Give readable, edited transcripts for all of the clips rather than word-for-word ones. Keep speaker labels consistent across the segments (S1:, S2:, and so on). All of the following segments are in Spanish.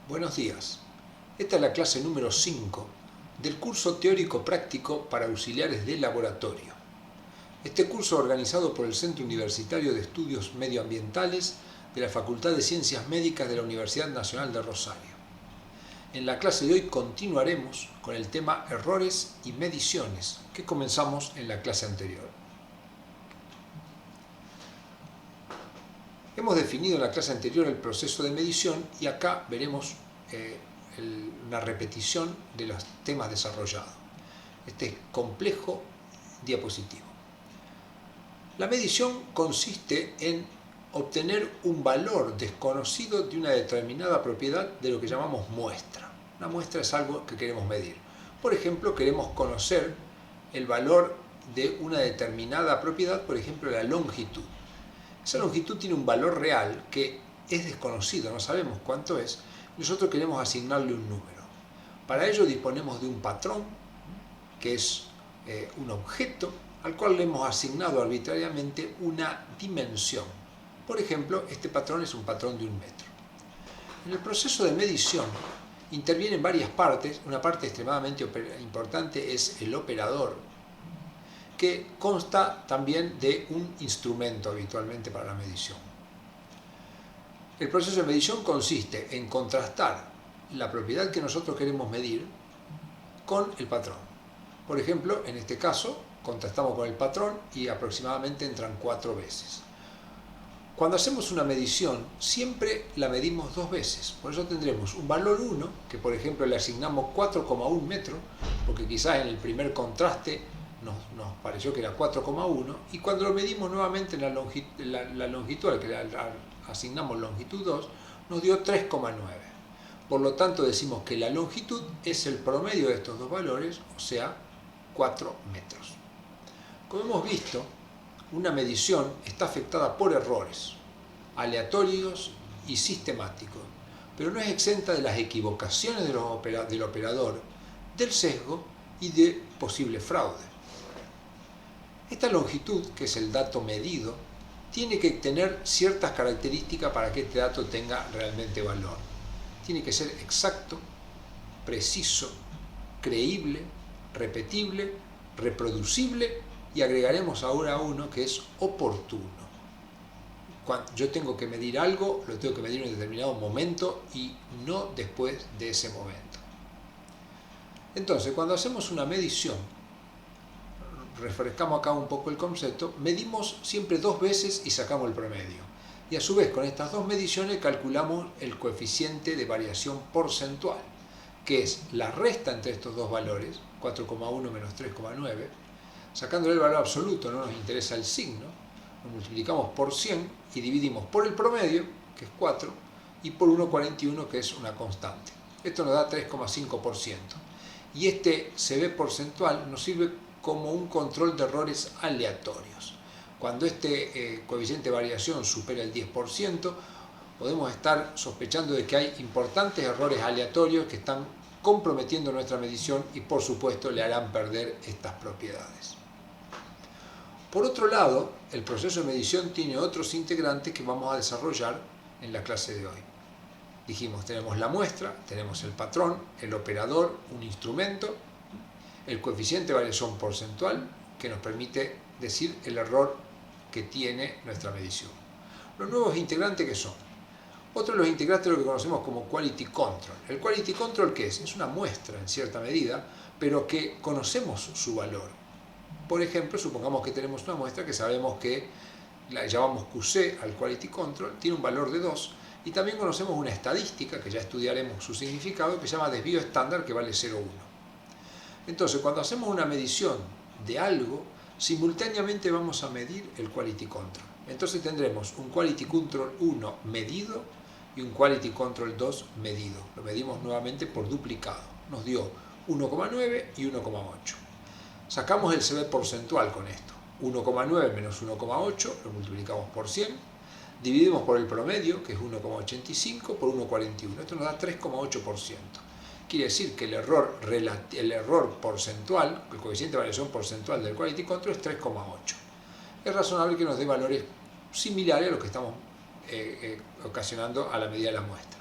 S1: Buenos días. Esta es la clase número 5 del curso teórico-práctico para auxiliares de laboratorio. Este curso organizado por el Centro Universitario de Estudios Medioambientales de la Facultad de Ciencias Médicas de la Universidad Nacional de Rosario. En la clase de hoy continuaremos con el tema errores y mediciones que comenzamos en la clase anterior. Hemos definido en la clase anterior el proceso de medición y acá veremos una repetición de los temas desarrollados. Este complejo diapositivo. La medición consiste en obtener un valor desconocido de una determinada propiedad de lo que llamamos muestra. Una muestra es algo que queremos medir. Por ejemplo, queremos conocer el valor de una determinada propiedad, por ejemplo, la longitud. Esa longitud tiene un valor real que es desconocido, no sabemos cuánto es. Nosotros queremos asignarle un número. Para ello disponemos de un patrón, que es un objeto, al cual le hemos asignado arbitrariamente una dimensión. Por ejemplo, este patrón es un patrón de 1 metro. En el proceso de medición intervienen varias partes. Una parte extremadamente importante es el operador, que consta también de un instrumento habitualmente para la medición. El proceso de medición consiste en contrastar la propiedad que nosotros queremos medir con el patrón. Por ejemplo, en este caso, contrastamos con el patrón y aproximadamente entran 4 veces. Cuando hacemos una medición, siempre la medimos 2 veces. Por eso tendremos un valor 1, que por ejemplo le asignamos 4,1 metros, porque quizás en el primer contraste nos pareció que era 4,1, y cuando lo medimos nuevamente en la longitud, al que le asignamos longitud 2, nos dio 3,9. Por lo tanto decimos que la longitud es el promedio de estos dos valores, o sea, 4 metros. Como hemos visto, una medición está afectada por errores aleatorios y sistemáticos, pero no es exenta de las equivocaciones del operador, del sesgo y de posible fraude. Esta longitud, que es el dato medido, tiene que tener ciertas características para que este dato tenga realmente valor. Tiene que ser exacto, preciso, creíble, repetible, reproducible y agregaremos ahora uno que es oportuno. Cuando yo tengo que medir algo, lo tengo que medir en un determinado momento y no después de ese momento. Entonces, cuando hacemos una medición, refrescamos acá un poco el concepto, medimos siempre 2 veces y sacamos el promedio. Y a su vez, con estas 2 mediciones calculamos el coeficiente de variación porcentual, que es la resta entre estos dos valores, 4,1 menos 3,9, sacándole el valor absoluto, no nos interesa el signo, lo multiplicamos por 100 y dividimos por el promedio, que es 4, y por 1,41, que es una constante. Esto nos da 3,5%. Y este CB porcentual nos sirve como un control de errores aleatorios. Cuando este coeficiente de variación supera el 10%, podemos estar sospechando de que hay importantes errores aleatorios que están comprometiendo nuestra medición y por supuesto le harán perder estas propiedades. Por otro lado, el proceso de medición tiene otros integrantes que vamos a desarrollar en la clase de hoy. Dijimos, tenemos la muestra, tenemos el patrón, el operador, un instrumento, el coeficiente de variación porcentual, que nos permite decir el error que tiene nuestra medición. Los nuevos integrantes, ¿qué son? Otro de los integrantes es lo que conocemos como Quality Control. ¿El Quality Control qué es? Es una muestra en cierta medida, pero que conocemos su valor. Por ejemplo, supongamos que tenemos una muestra que sabemos que la llamamos QC al Quality Control, tiene un valor de 2, y también conocemos una estadística, que ya estudiaremos su significado, que se llama desvío estándar, que vale 0,1. Entonces, cuando hacemos una medición de algo, simultáneamente vamos a medir el Quality Control. Entonces tendremos un Quality Control 1 medido y un Quality Control 2 medido. Lo medimos nuevamente por duplicado. Nos dio 1,9 y 1,8. Sacamos el CB porcentual con esto. 1,9 menos 1,8 lo multiplicamos por 100. Dividimos por el promedio, que es 1,85 por 1,41. Esto nos da 3,8%. Quiere decir que el error porcentual, el coeficiente de variación porcentual del Quality Control es 3,8. Es razonable que nos dé valores similares a los que estamos ocasionando a la medida de la muestra.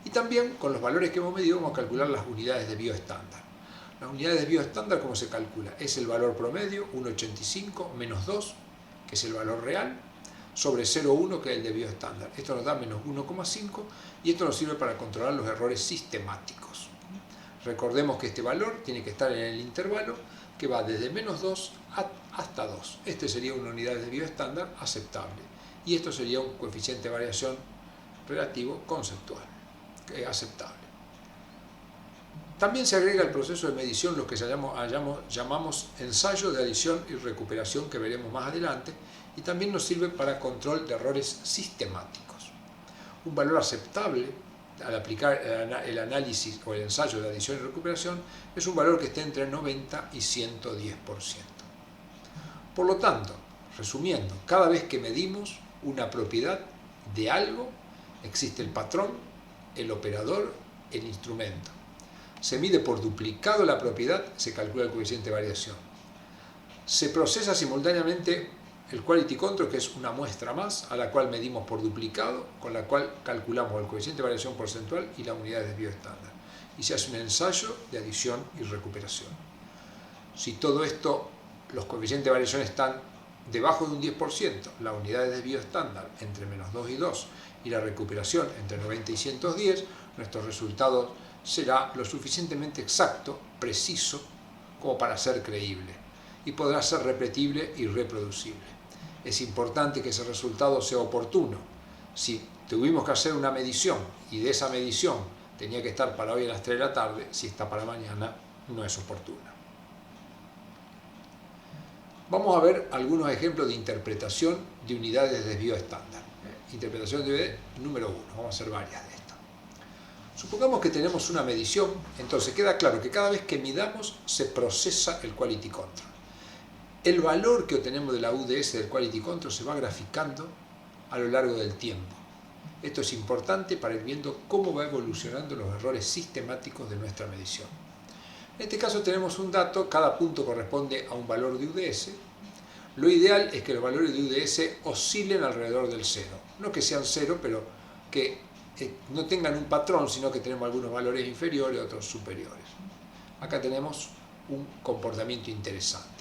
S1: Y también con los valores que hemos medido vamos a calcular las unidades de bioestándar. Las unidades de bioestándar, ¿cómo se calcula? Es el valor promedio, 1,85 menos 2, que es el valor real, sobre 0,1, que es el de bioestándar. Esto nos da menos 1,5 y esto nos sirve para controlar los errores sistemáticos. Recordemos que este valor tiene que estar en el intervalo que va desde menos 2 hasta 2. Este sería una unidad de bioestándar aceptable. Y esto sería un coeficiente de variación relativo conceptual, aceptable. También se agrega al proceso de medición lo que llamamos ensayo de adición y recuperación, que veremos más adelante, y también nos sirve para control de errores sistemáticos. Un valor aceptable al aplicar el análisis o el ensayo de adición y recuperación es un valor que esté entre 90 y 110%. Por lo tanto, resumiendo, cada vez que medimos una propiedad de algo, existe el patrón, el operador, el instrumento. Se mide por duplicado la propiedad, se calcula el coeficiente de variación. Se procesa simultáneamente el quality control, que es una muestra más, a la cual medimos por duplicado, con la cual calculamos el coeficiente de variación porcentual y las unidades de bioestándar. Y se hace un ensayo de adición y recuperación. Si todo esto, los coeficientes de variación están debajo de un 10%, las unidades de bioestándar entre menos 2 y 2, y la recuperación entre 90 y 110, nuestro resultado será lo suficientemente exacto, preciso, como para ser creíble, y podrá ser repetible y reproducible. Es importante que ese resultado sea oportuno. Si tuvimos que hacer una medición y de esa medición tenía que estar para hoy a las 3 de la tarde, si está para mañana, no es oportuna. Vamos a ver algunos ejemplos de interpretación de unidades de bioestándar. Interpretación de número 1, vamos a hacer varias de estas. Supongamos que tenemos una medición, entonces queda claro que cada vez que midamos se procesa el quality control. El valor que obtenemos de la UDS del quality control se va graficando a lo largo del tiempo. Esto es importante para ir viendo cómo va evolucionando los errores sistemáticos de nuestra medición. En este caso tenemos un dato, cada punto corresponde a un valor de UDS. Lo ideal es que los valores de UDS oscilen alrededor del 0. No que sean 0, pero que no tengan un patrón, sino que tenemos algunos valores inferiores, otros superiores. Acá tenemos un comportamiento interesante.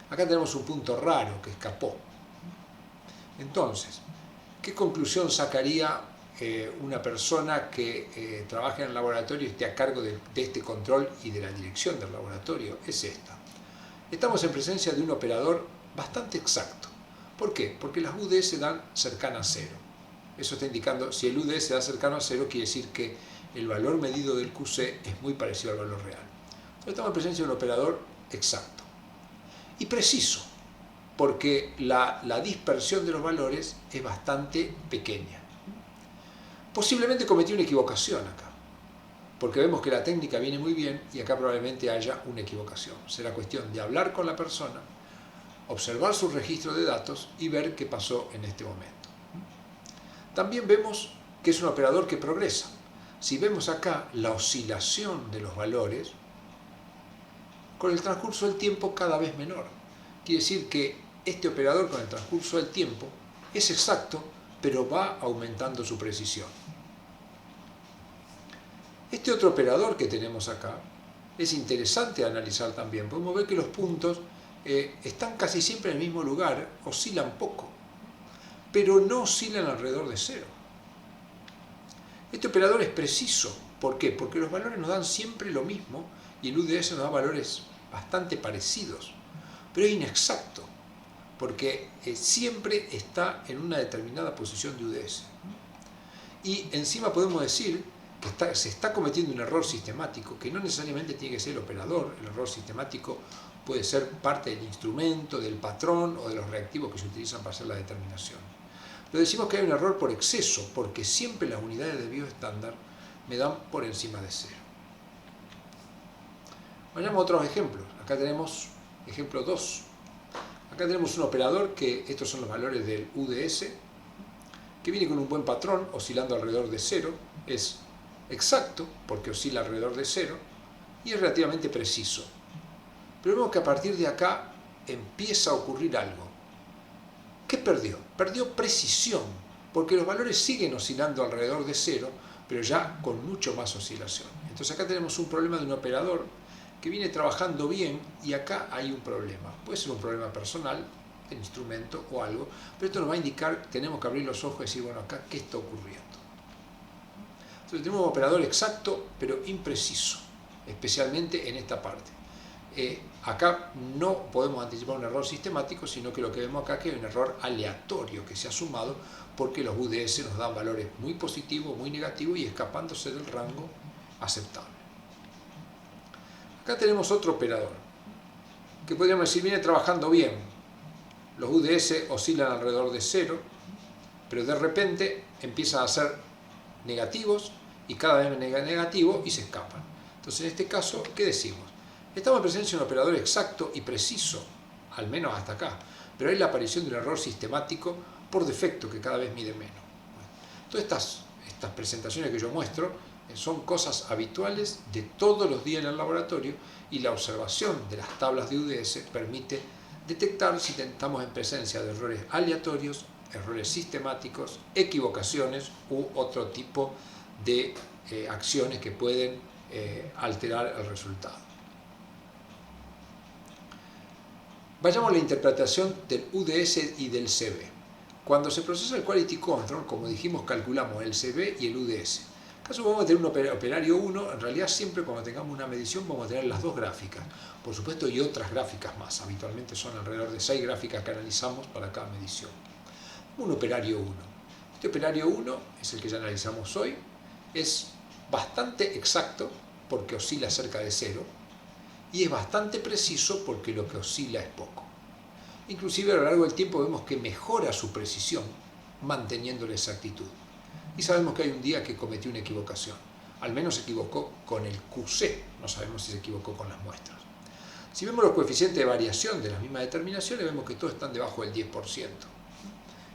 S1: Acá tenemos un punto raro que escapó. Entonces, ¿qué conclusión sacaría una persona que trabaja en el laboratorio y esté a cargo de este control y de la dirección del laboratorio? Es esta. Estamos en presencia de un operador bastante exacto. ¿Por qué? Porque las UDS dan cercana a 0. Eso está indicando, si el UDS da cercano a 0, quiere decir que el valor medido del QC es muy parecido al valor real. Entonces estamos en presencia de un operador exacto. Y preciso, porque la dispersión de los valores es bastante pequeña. Posiblemente cometí una equivocación acá, porque vemos que la técnica viene muy bien y acá probablemente haya una equivocación. Será cuestión de hablar con la persona, observar su registro de datos y ver qué pasó en este momento. También vemos que es un operador que progresa. Si vemos acá la oscilación de los valores, con el transcurso del tiempo cada vez menor. Quiere decir que este operador con el transcurso del tiempo es exacto, pero va aumentando su precisión. Este otro operador que tenemos acá es interesante analizar también. Podemos ver que los puntos están casi siempre en el mismo lugar, oscilan poco, pero no oscilan alrededor de 0. Este operador es preciso. ¿Por qué? Porque los valores nos dan siempre lo mismo y el UDS nos da valores bastante parecidos, pero es inexacto, porque siempre está en una determinada posición de UDS. Y encima podemos decir que se está cometiendo un error sistemático, que no necesariamente tiene que ser el operador. El error sistemático puede ser parte del instrumento, del patrón o de los reactivos que se utilizan para hacer la determinación. Lo decimos que hay un error por exceso, porque siempre las unidades de bioestándar me dan por encima de 0. Vayamos a otros ejemplos. Acá tenemos ejemplo 2. Acá tenemos un operador que estos son los valores del UDS, que viene con un buen patrón, oscilando alrededor de 0. Es exacto, porque oscila alrededor de 0, y es relativamente preciso. Pero vemos que a partir de acá empieza a ocurrir algo. ¿Qué perdió? Perdió precisión, porque los valores siguen oscilando alrededor de 0, pero ya con mucho más oscilación. Entonces acá tenemos un problema de un operador que viene trabajando bien y acá hay un problema. Puede ser un problema personal, el instrumento o algo, pero esto nos va a indicar, tenemos que abrir los ojos y decir, bueno, acá, ¿qué está ocurriendo? Entonces tenemos un operador exacto, pero impreciso, especialmente en esta parte. Acá no podemos anticipar un error sistemático, sino que lo que vemos acá es que hay un error aleatorio que se ha sumado porque los UDS nos dan valores muy positivos, muy negativos y escapándose del rango aceptable. Acá tenemos otro operador que podríamos decir viene trabajando bien. Los UDS oscilan alrededor de 0, pero de repente empiezan a ser negativos y cada vez negativos y se escapan. Entonces en este caso, ¿qué decimos? Estamos en presencia de un operador exacto y preciso, al menos hasta acá, pero hay la aparición de un error sistemático por defecto que cada vez mide menos. Bueno, todas estas presentaciones que yo muestro son cosas habituales de todos los días en el laboratorio y la observación de las tablas de UDS permite detectar si estamos en presencia de errores aleatorios, errores sistemáticos, equivocaciones u otro tipo de acciones que pueden alterar el resultado. Vayamos a la interpretación del UDS y del CB. Cuando se procesa el Quality Control, como dijimos, calculamos el CB y el UDS. En caso vamos a tener un operario 1, en realidad siempre cuando tengamos una medición vamos a tener las dos gráficas. Por supuesto, y otras gráficas más. Habitualmente son alrededor de 6 gráficas que analizamos para cada medición. Un operario 1. Este operario 1 es el que ya analizamos hoy. Es bastante exacto porque oscila cerca de 0 y es bastante preciso porque lo que oscila es poco. Inclusive a lo largo del tiempo vemos que mejora su precisión manteniendo la exactitud. Y sabemos que hay un día que cometió una equivocación. Al menos se equivocó con el QC, no sabemos si se equivocó con las muestras. Si vemos los coeficientes de variación de las mismas determinaciones, vemos que todos están debajo del 10%.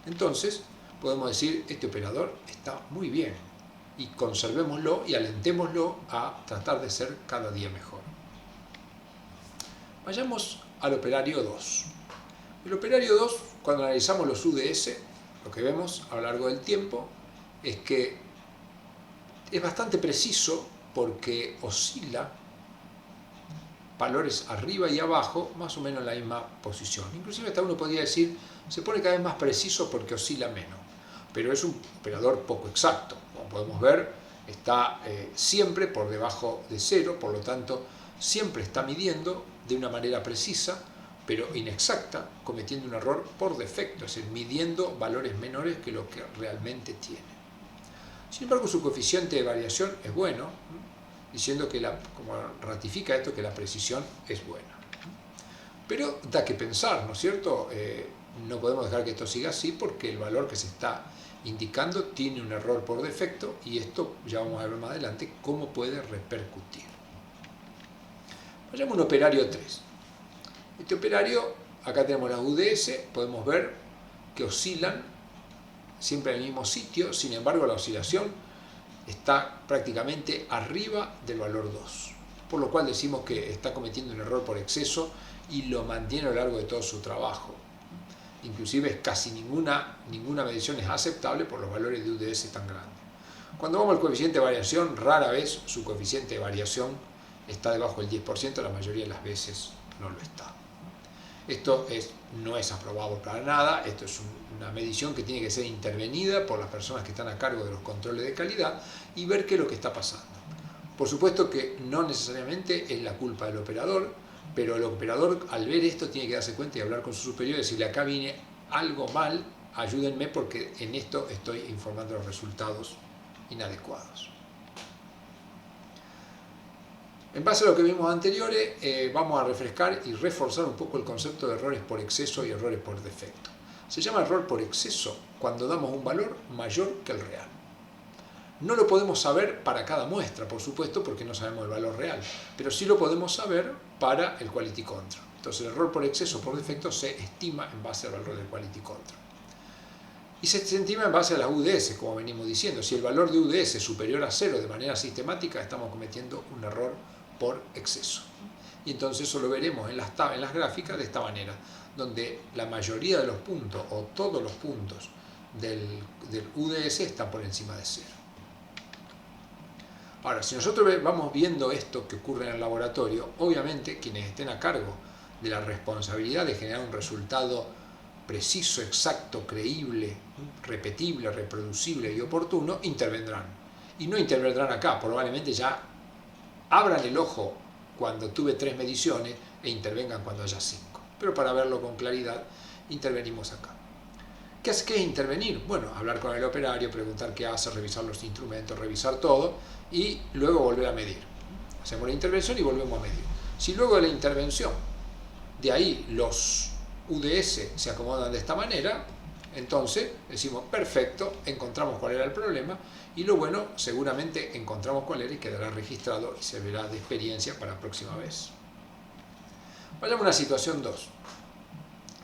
S1: Entonces, podemos decir, este operador está muy bien y conservémoslo y alentémoslo a tratar de ser cada día mejor. Vayamos al operario 2. El operario 2, cuando analizamos los UDS, lo que vemos a lo largo del tiempo es que es bastante preciso porque oscila valores arriba y abajo más o menos en la misma posición. Inclusive hasta uno podría decir, se pone cada vez más preciso porque oscila menos, pero es un operador poco exacto. Como podemos ver, está siempre por debajo de 0, por lo tanto, siempre está midiendo de una manera precisa, pero inexacta, cometiendo un error por defecto, es decir, midiendo valores menores que lo que realmente tiene. Sin embargo, su coeficiente de variación es bueno, diciendo que, como ratifica esto, que la precisión es buena. Pero da que pensar, ¿no es cierto? No podemos dejar que esto siga así porque el valor que se está indicando tiene un error por defecto y esto ya vamos a ver más adelante cómo puede repercutir. Vayamos a un operario 3. Este operario, acá tenemos las UDS, podemos ver que oscilan siempre en el mismo sitio, sin embargo la oscilación está prácticamente arriba del valor 2, por lo cual decimos que está cometiendo un error por exceso y lo mantiene a lo largo de todo su trabajo. Inclusive casi ninguna medición es aceptable por los valores de UDS tan grandes. Cuando vamos al coeficiente de variación, rara vez su coeficiente de variación está debajo del 10%, la mayoría de las veces no lo está. Esto no es aprobado para nada, esto es una medición que tiene que ser intervenida por las personas que están a cargo de los controles de calidad y ver qué es lo que está pasando. Por supuesto que no necesariamente es la culpa del operador, pero el operador al ver esto tiene que darse cuenta y hablar con su superior y decirle, acá viene algo mal, ayúdenme porque en esto estoy informando los resultados inadecuados. En base a lo que vimos anteriores, vamos a refrescar y reforzar un poco el concepto de errores por exceso y errores por defecto. Se llama error por exceso cuando damos un valor mayor que el real. No lo podemos saber para cada muestra, por supuesto, porque no sabemos el valor real, pero sí lo podemos saber para el Quality Control. Entonces el error por exceso o por defecto se estima en base al valor del Quality Control. Y se estima en base a las UDS, como venimos diciendo. Si el valor de UDS es superior a 0 de manera sistemática, estamos cometiendo un error por exceso. Y entonces eso lo veremos en las gráficas de esta manera, donde la mayoría de los puntos o todos los puntos del UDS están por encima de 0. Ahora, si nosotros vamos viendo esto que ocurre en el laboratorio, obviamente quienes estén a cargo de la responsabilidad de generar un resultado preciso, exacto, creíble, repetible, reproducible y oportuno, intervendrán. Y no intervendrán acá, probablemente ya abran el ojo cuando tuve 3 mediciones e intervengan cuando haya 5. Pero para verlo con claridad, intervenimos acá. ¿Qué es intervenir? Bueno, hablar con el operario, preguntar qué hace, revisar los instrumentos, revisar todo y luego volver a medir. Hacemos la intervención y volvemos a medir. Si luego de la intervención, de ahí los UDS se acomodan de esta manera, entonces decimos, perfecto, encontramos cuál era el problema y lo bueno, seguramente encontramos cuál era y quedará registrado y servirá de experiencia para la próxima vez. Vayamos a una situación 2.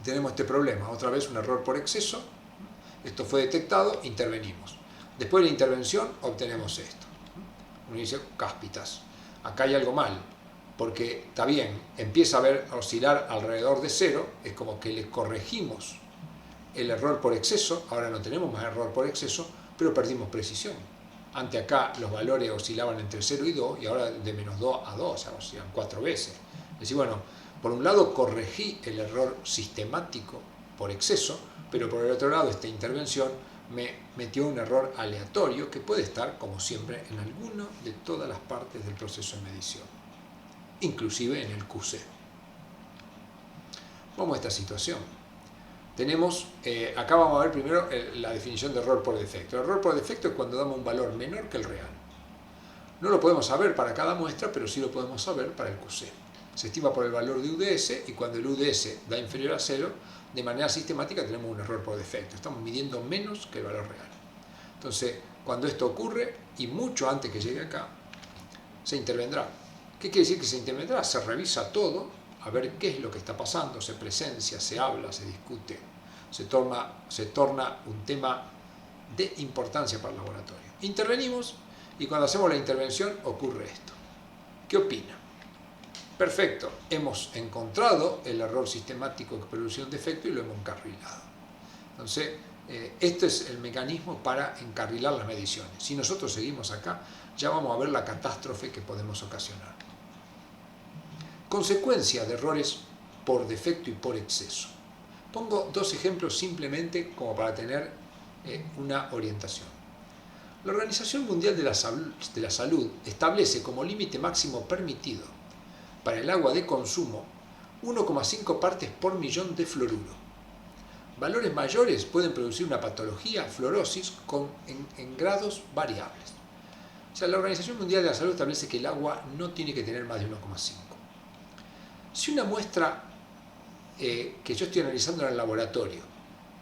S1: Tenemos este problema, otra vez un error por exceso, esto fue detectado, intervenimos. Después de la intervención obtenemos esto. Uno dice, cáspitas, acá hay algo mal, porque está bien, empieza a oscilar alrededor de 0, es como que le corregimos el error por exceso, ahora no tenemos más error por exceso, pero perdimos precisión. Antes acá los valores oscilaban entre 0 y 2, y ahora de menos 2 a 2, o sea, oscilan 4 veces. Es decir, bueno, por un lado corregí el error sistemático por exceso, pero por el otro lado esta intervención me metió un error aleatorio que puede estar, como siempre, en alguna de todas las partes del proceso de medición, inclusive en el QC. Vamos a esta situación. Tenemos, acá vamos a ver primero la definición de error por defecto. El error por defecto es cuando damos un valor menor que el real. No lo podemos saber para cada muestra, pero sí lo podemos saber para el QC. Se estima por el valor de UDS y cuando el UDS da inferior a 0, de manera sistemática tenemos un error por defecto. Estamos midiendo menos que el valor real. Entonces, cuando esto ocurre, y mucho antes que llegue acá, se intervendrá. ¿Qué quiere decir que se intervendrá? Se revisa todo, a ver qué es lo que está pasando, se presencia, se habla, se discute, se torna un tema de importancia para el laboratorio. Intervenimos y cuando hacemos la intervención ocurre esto. ¿Qué opina? Perfecto, hemos encontrado el error sistemático que produce un defecto y lo hemos encarrilado. Entonces, este es el mecanismo para encarrilar las mediciones. Si nosotros seguimos acá, ya vamos a ver la catástrofe que podemos ocasionar. Consecuencia de errores por defecto y por exceso. Pongo 2 ejemplos simplemente como para tener una orientación. La Organización Mundial de la Salud establece como límite máximo permitido para el agua de consumo 1,5 partes por millón de fluoruro. Valores mayores pueden producir una patología, fluorosis, en grados variables. O sea, la Organización Mundial de la Salud establece que el agua no tiene que tener más de 1,5. Si una muestra que yo estoy analizando en el laboratorio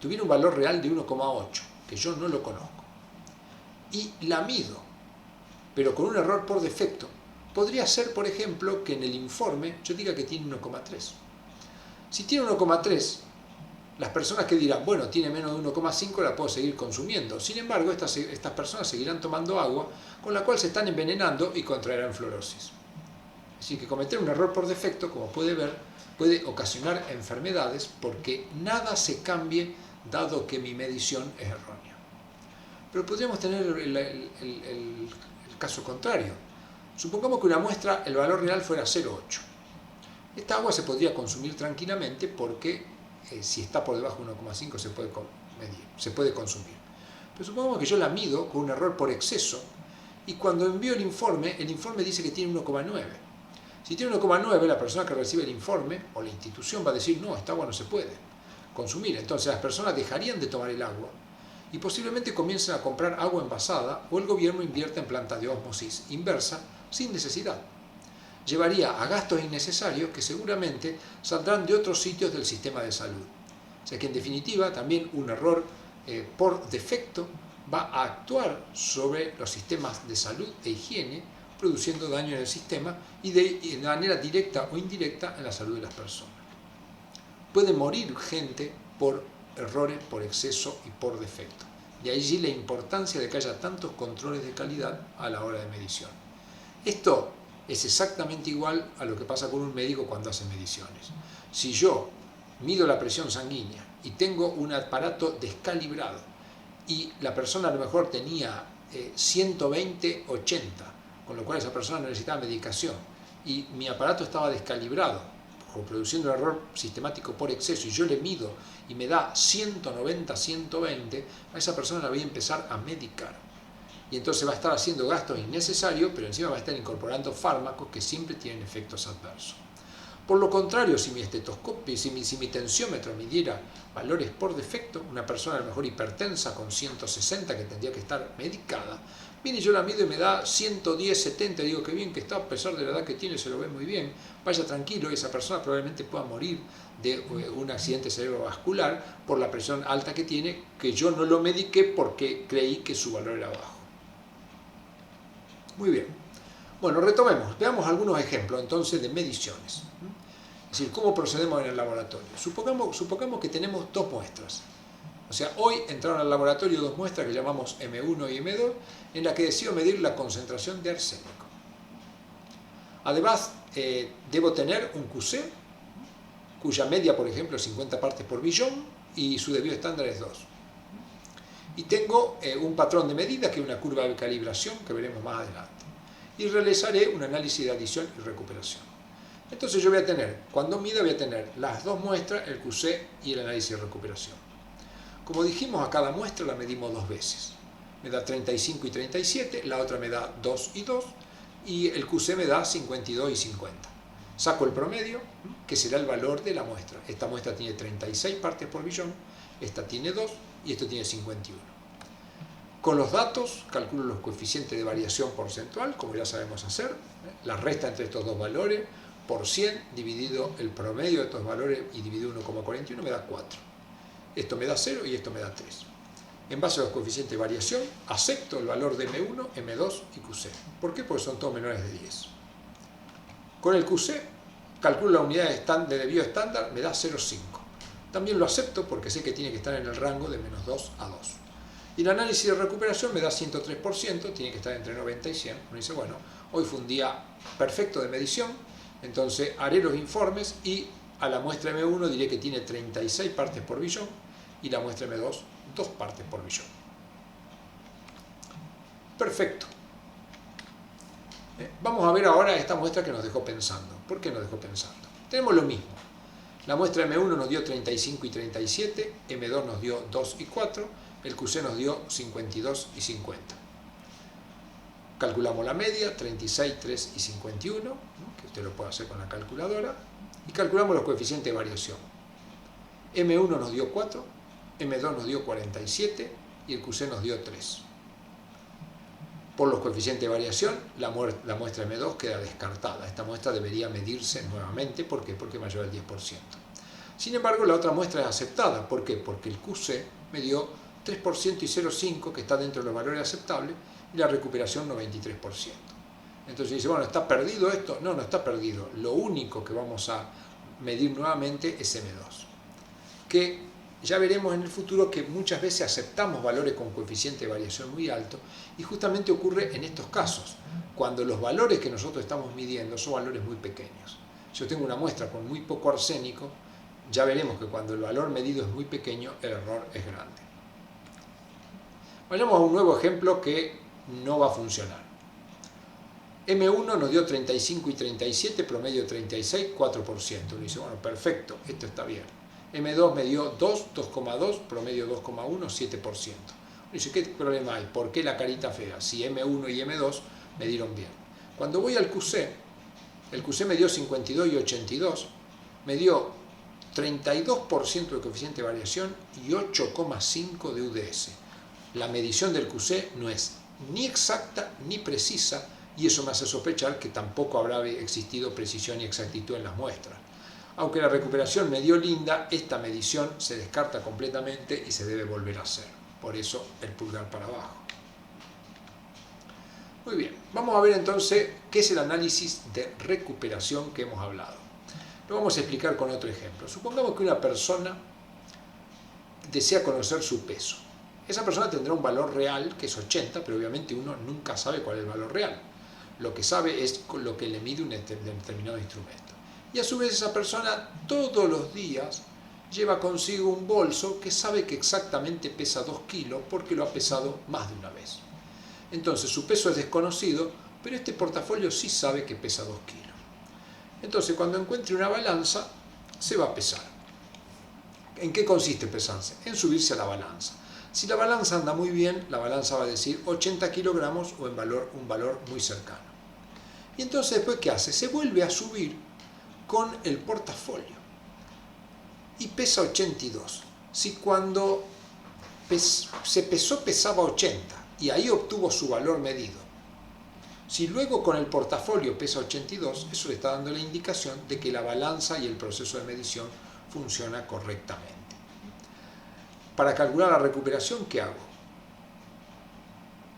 S1: tuviera un valor real de 1,8, que yo no lo conozco, y la mido, pero con un error por defecto, podría ser, por ejemplo, que en el informe yo diga que tiene 1,3. Si tiene 1,3, las personas que dirán, bueno, tiene menos de 1,5, la puedo seguir consumiendo. Sin embargo, estas personas seguirán tomando agua, con la cual se están envenenando y contraerán fluorosis. Así que cometer un error por defecto, como puede ver, puede ocasionar enfermedades porque nada se cambie dado que mi medición es errónea. Pero podríamos tener el caso contrario. Supongamos que una muestra, el valor real fuera 0,8. Esta agua se podría consumir tranquilamente porque si está por debajo de 1,5 se puede medir, se puede consumir. Pero supongamos que yo la mido con un error por exceso y cuando envío el informe dice que tiene 1,9. Si tiene 1,9, la persona que recibe el informe o la institución va a decir, no, esta agua no se puede consumir. Entonces las personas dejarían de tomar el agua y posiblemente comiencen a comprar agua envasada o el gobierno invierta en plantas de ósmosis inversa sin necesidad. Llevaría a gastos innecesarios que seguramente saldrán de otros sitios del sistema de salud. O sea que en definitiva también un error por defecto va a actuar sobre los sistemas de salud e higiene, produciendo daño en el sistema y de manera directa o indirecta en la salud de las personas. Puede morir gente por errores por exceso y por defecto. De allí la importancia de que haya tantos controles de calidad a la hora de medición. Esto es exactamente igual a lo que pasa con un médico cuando hace mediciones. Si yo mido la presión sanguínea y tengo un aparato descalibrado y la persona a lo mejor tenía 120/80 con lo cual esa persona no necesitaba medicación, y mi aparato estaba descalibrado, produciendo un error sistemático por exceso, y yo le mido y me da 190, 120, a esa persona la voy a empezar a medicar. Y entonces va a estar haciendo gastos innecesarios, pero encima va a estar incorporando fármacos que siempre tienen efectos adversos. Por lo contrario, si mi estetoscopio, si mi tensiómetro midiera valores por defecto, una persona a lo mejor hipertensa con 160 que tendría que estar medicada, viene, yo la mido y me da 110, 70, digo que bien que está, a pesar de la edad que tiene, se lo ve muy bien, vaya tranquilo, esa persona probablemente pueda morir de un accidente cerebrovascular por la presión alta que tiene, que yo no lo mediqué porque creí que su valor era bajo. Muy bien. Bueno, retomemos, veamos algunos ejemplos entonces de mediciones. Es decir, ¿cómo procedemos en el laboratorio? Supongamos que tenemos dos muestras. O sea, hoy entraron al laboratorio dos muestras que llamamos M1 y M2, en las que decido medir la concentración de arsénico. Además, debo tener un QC, cuya media, por ejemplo, es 50 partes por billón, y su debido estándar es 2. Y tengo un patrón de medida, que es una curva de calibración, que veremos más adelante. Y realizaré un análisis de adición y recuperación. Entonces yo voy a tener, cuando mida, voy a tener las dos muestras, el QC y el análisis de recuperación. Como dijimos, a cada muestra la medimos dos veces. Me da 35 y 37, la otra me da 2 y 2, y el QC me da 52 y 50. Saco el promedio, que será el valor de la muestra. Esta muestra tiene 36 partes por billón, esta tiene 2 y esto tiene 51. Con los datos calculo los coeficientes de variación porcentual, como ya sabemos hacer, la resta entre estos dos valores, por 100 dividido el promedio de estos valores y dividido 1,41 me da 4. Esto me da 0 y esto me da 3. En base a los coeficientes de variación, acepto el valor de M1, M2 y QC. ¿Por qué? Porque son todos menores de 10. Con el QC, calculo la unidad de debido estándar, me da 0,5. También lo acepto porque sé que tiene que estar en el rango de menos 2 a 2. Y el análisis de recuperación me da 103%, tiene que estar entre 90 y 100. Uno dice, bueno, hoy fue un día perfecto de medición, entonces haré los informes y a la muestra M1 diré que tiene 36 partes por billón y la muestra M2 2 partes por billón. Perfecto. Vamos a ver ahora esta muestra que nos dejó pensando. ¿Por qué nos dejó pensando? Tenemos lo mismo. La muestra M1 nos dio 35 y 37, M2 nos dio 2 y 4, el QC nos dio 52 y 50. Calculamos la media, 36, 3 y 51, que usted lo puede hacer con la calculadora, y calculamos los coeficientes de variación. M1 nos dio 4, M2 nos dio 47 y el QC nos dio 3. Por los coeficientes de variación, la muestra M2 queda descartada. Esta muestra debería medirse nuevamente. ¿Por qué? Porque es mayor al 10%. Sin embargo, la otra muestra es aceptada. ¿Por qué? Porque el QC me dio 3% y 0,5, que está dentro de los valores aceptables, y la recuperación 93%. Entonces dice, bueno, ¿está perdido esto? No, no está perdido. Lo único que vamos a medir nuevamente es M2. Que ya veremos en el futuro que muchas veces aceptamos valores con coeficiente de variación muy alto, y justamente ocurre en estos casos, cuando los valores que nosotros estamos midiendo son valores muy pequeños. Si yo tengo una muestra con muy poco arsénico, ya veremos que cuando el valor medido es muy pequeño, el error es grande. Vayamos a un nuevo ejemplo que no va a funcionar. M1 nos dio 35 y 37, promedio 36, 4%. Uno dice, bueno, perfecto, esto está bien. M2 me dio 2, 2,2, promedio 2,1, 7%. Uno dice, ¿qué problema hay? ¿Por qué la carita fea? Si M1 y M2 me dieron bien. Cuando voy al QC, el QC me dio 52 y 82, me dio 32% de coeficiente de variación y 8,5 de UDS. La medición del QC no es ni exacta ni precisa, y eso me hace sospechar que tampoco habrá existido precisión y exactitud en las muestras. Aunque la recuperación me dio linda, esta medición se descarta completamente y se debe volver a hacer. Por eso el pulgar para abajo. Muy bien, vamos a ver entonces qué es el análisis de recuperación que hemos hablado. Lo vamos a explicar con otro ejemplo. Supongamos que una persona desea conocer su peso. Esa persona tendrá un valor real que es 80, pero obviamente uno nunca sabe cuál es el valor real. Lo que sabe es lo que le mide un determinado instrumento. Y a su vez esa persona todos los días lleva consigo un bolso que sabe que exactamente pesa 2 kilos porque lo ha pesado más de una vez. Entonces su peso es desconocido pero este portafolio sí sabe que pesa 2 kilos. Entonces, cuando encuentre una balanza, se va a pesar. ¿En qué consiste pesarse? En subirse a la balanza. Si la balanza anda muy bien, la balanza va a decir 80 kilogramos o en un valor muy cercano. Y entonces, después, ¿qué hace? Se vuelve a subir con el portafolio y pesa 82. Si cuando se pesó pesaba 80 y ahí obtuvo su valor medido, si luego con el portafolio pesa 82, eso le está dando la indicación de que la balanza y el proceso de medición funciona correctamente. Para calcular la recuperación, ¿qué hago?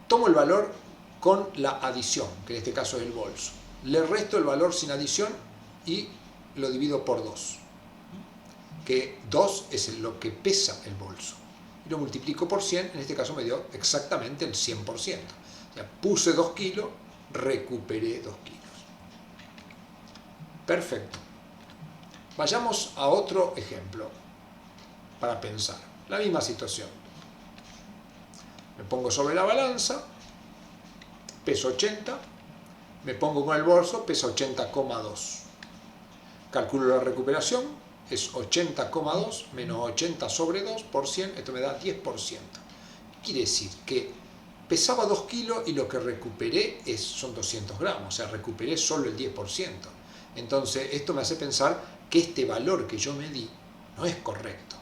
S1: Tomo el valor con la adición, que en este caso es el bolso. Le resto el valor sin adición y lo divido por 2. Que 2 es lo que pesa el bolso. Y lo multiplico por 100, en este caso me dio exactamente el 100%. O sea, puse 2 kilos, recuperé 2 kilos. Perfecto. Vayamos a otro ejemplo para pensar. La misma situación. Me pongo sobre la balanza, peso 80, me pongo con el bolso, pesa 80,2. Calculo la recuperación, es 80,2 menos 80 sobre 2 por 100, esto me da 10%. Quiere decir que pesaba 2 kilos y lo que recuperé son 200 gramos, o sea, recuperé solo el 10%. Entonces, esto me hace pensar que este valor que yo me di no es correcto.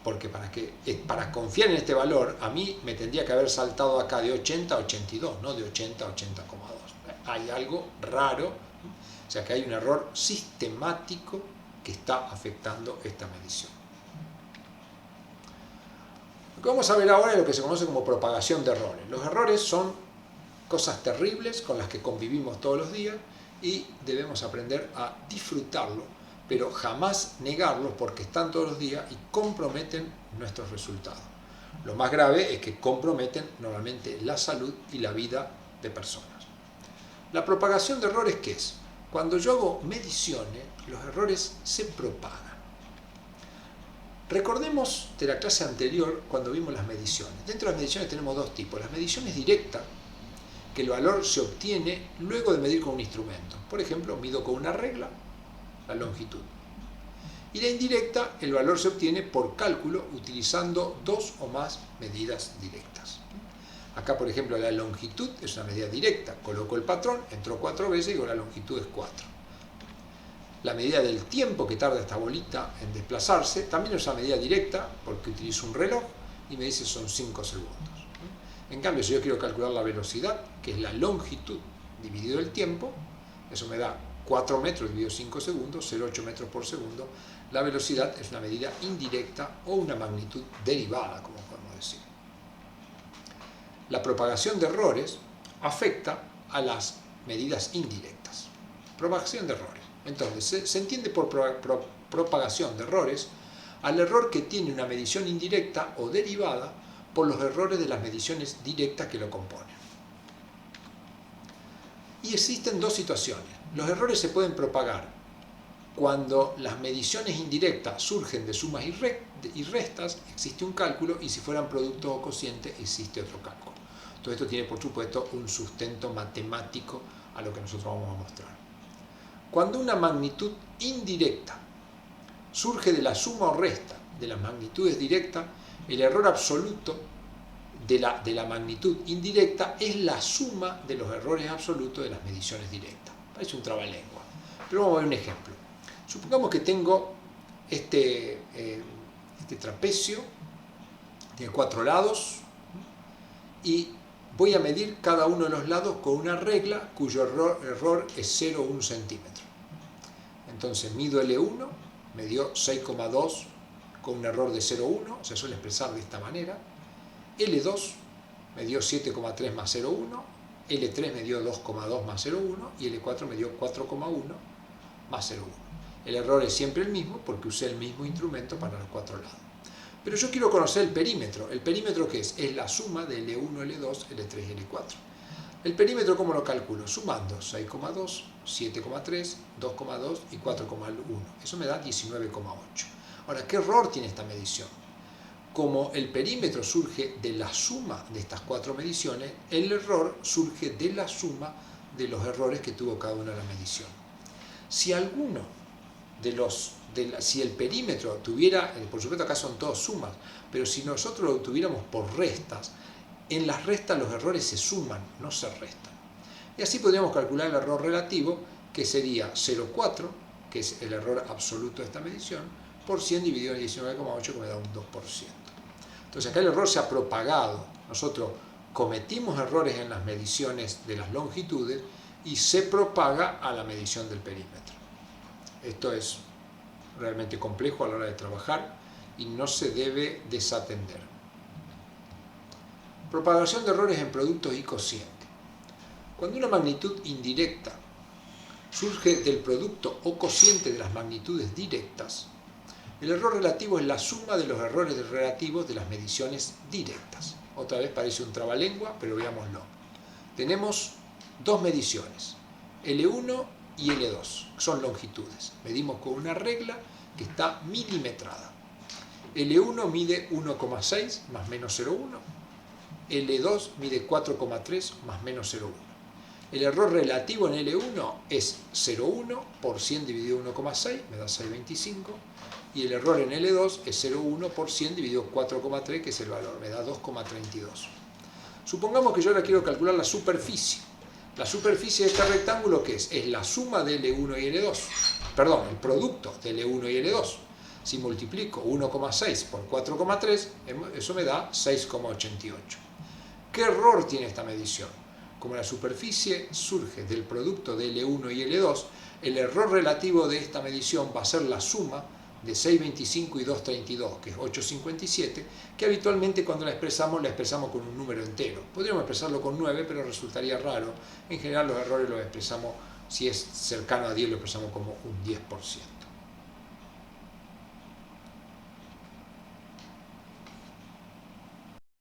S1: Porque para confiar en este valor, a mí me tendría que haber saltado acá de 80 a 82, no de 80 a 80,2. Hay algo raro, o sea que hay un error sistemático que está afectando esta medición. Lo que vamos a ver ahora es lo que se conoce como propagación de errores. Los errores son cosas terribles con las que convivimos todos los días y debemos aprender a disfrutarlo, pero jamás negarlos porque están todos los días y comprometen nuestros resultados. Lo más grave es que comprometen normalmente la salud y la vida de personas. La propagación de errores, ¿qué es? Cuando yo hago mediciones, los errores se propagan. Recordemos de la clase anterior cuando vimos las mediciones. Dentro de las mediciones tenemos dos tipos. Las mediciones directas, que el valor se obtiene luego de medir con un instrumento. Por ejemplo, mido con una regla la longitud. Y la indirecta, el valor se obtiene por cálculo utilizando dos o más medidas directas. Acá, por ejemplo, la longitud es una medida directa. Coloco el patrón, entró 4 veces y digo la longitud es 4. La medida del tiempo que tarda esta bolita en desplazarse también es una medida directa porque utilizo un reloj y me dice son 5 segundos. En cambio, si yo quiero calcular la velocidad, que es la longitud dividido el tiempo, eso me da 4 metros dividido 5 segundos, 0,8 metros por segundo. La velocidad es una medida indirecta o una magnitud derivada, como podemos decir. La propagación de errores afecta a las medidas indirectas. Propagación de errores. Entonces, se entiende por propagación de errores al error que tiene una medición indirecta o derivada por los errores de las mediciones directas que lo componen. Y existen dos situaciones. Los errores se pueden propagar cuando las mediciones indirectas surgen de sumas y restas, existe un cálculo, y si fueran productos o cocientes, existe otro cálculo. Todo esto tiene, por supuesto, un sustento matemático a lo que nosotros vamos a mostrar. Cuando una magnitud indirecta surge de la suma o resta de las magnitudes directas, el error absoluto de la magnitud indirecta es la suma de los errores absolutos de las mediciones directas. Parece un trabalengua, pero vamos a ver un ejemplo. Supongamos que tengo este trapecio, tiene 4 lados, y voy a medir cada uno de los lados con una regla cuyo error es 0,1 centímetro. Entonces mido L1, me dio 6,2 con un error de 0,1, se suele expresar de esta manera. L2 me dio 7,3 más 0,1, L3 me dio 2,2 más 0,1 y L4 me dio 4,1 más 0,1. El error es siempre el mismo porque usé el mismo instrumento para los 4 lados. Pero yo quiero conocer el perímetro. ¿El perímetro qué es? Es la suma de L1, L2, L3 y L4. ¿El perímetro cómo lo calculo? Sumando 6,2, 7,3, 2,2 y 4,1. Eso me da 19,8. Ahora, ¿qué error tiene esta medición? Como el perímetro surge de la suma de estas 4 mediciones, el error surge de la suma de los errores que tuvo cada una de las mediciones. Si alguno si el perímetro tuviera, por supuesto acá son todos sumas, pero si nosotros lo tuviéramos por restas, en las restas los errores se suman, no se restan. Y así podríamos calcular el error relativo, que sería 0,4, que es el error absoluto de esta medición, por 100 dividido en 19,8, que me da un 2%. Entonces acá el error se ha propagado. Nosotros cometimos errores en las mediciones de las longitudes y se propaga a la medición del perímetro. Esto es realmente complejo a la hora de trabajar y no se debe desatender. Propagación de errores en productos y cocientes. Cuando una magnitud indirecta surge del producto o cociente de las magnitudes directas, el error relativo es la suma de los errores relativos de las mediciones directas. Otra vez parece un trabalengua, pero veámoslo. Tenemos dos mediciones, L1 y L2, son longitudes. Medimos con una regla que está milimetrada. L1 mide 1,6 más menos 0,1. L2 mide 4,3 más menos 0,1. El error relativo en L1 es 0,1 por 100 dividido 1,6, me da 6,25. Y el error en L2 es 0,1 por 100 dividido 4,3, que es el valor, me da 2,32. Supongamos que yo ahora quiero calcular la superficie. La superficie de este rectángulo, ¿qué es? Es la suma de L1 y L2. Perdón, el producto de L1 y L2. Si multiplico 1,6 por 4,3, eso me da 6,88. ¿Qué error tiene esta medición? Como la superficie surge del producto de L1 y L2, el error relativo de esta medición va a ser la suma de 6,25 y 2,32, que es 8,57, que habitualmente cuando la expresamos con un número entero. Podríamos expresarlo con 9, pero resultaría raro. En general los errores los expresamos, si es cercano a 10, lo expresamos como un 10%.